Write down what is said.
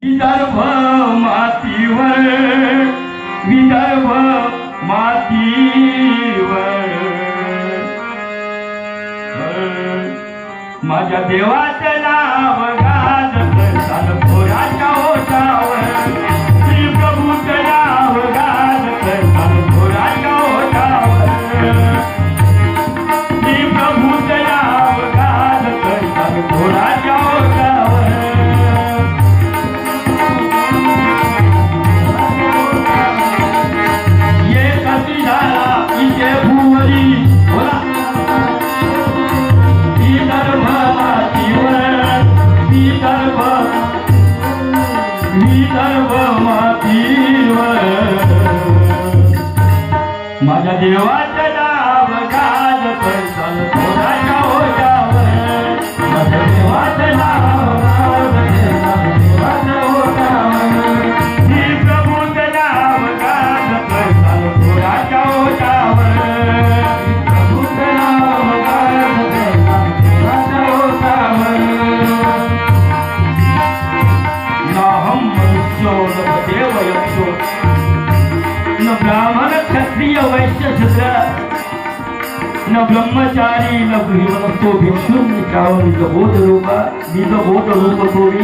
विदर्भ मातीवर, विदर्भ मातीवर माझ्या देवाचं नाव गाजत चाल पोराच्या ओठावर, श्री प्रभूचं नाव गाजत चाल पोराच्या ओठावर, श्री प्रभूचं नाव गाजत चाल पोराच्या ओठावर. इथे भुवरी बोला विदर्भ मातीवर, विदर्भ विदर्भ मातीवर माझ्या देवाचं नाव गाजत चाल पोराच्या ओठावर, माझ्या देवाचं नाव गाजत चाल पोराच्या ओठावर, श्री प्रभूचं नाव गाजत चाल पोराच्या ओठावर. न ब्राह्मण क्षत्रिय वैश्य शूद्र, न ब्रह्मचारी न गृहस्थो भिक्षुं निज बोध रूप, निज बोध रूप कोरी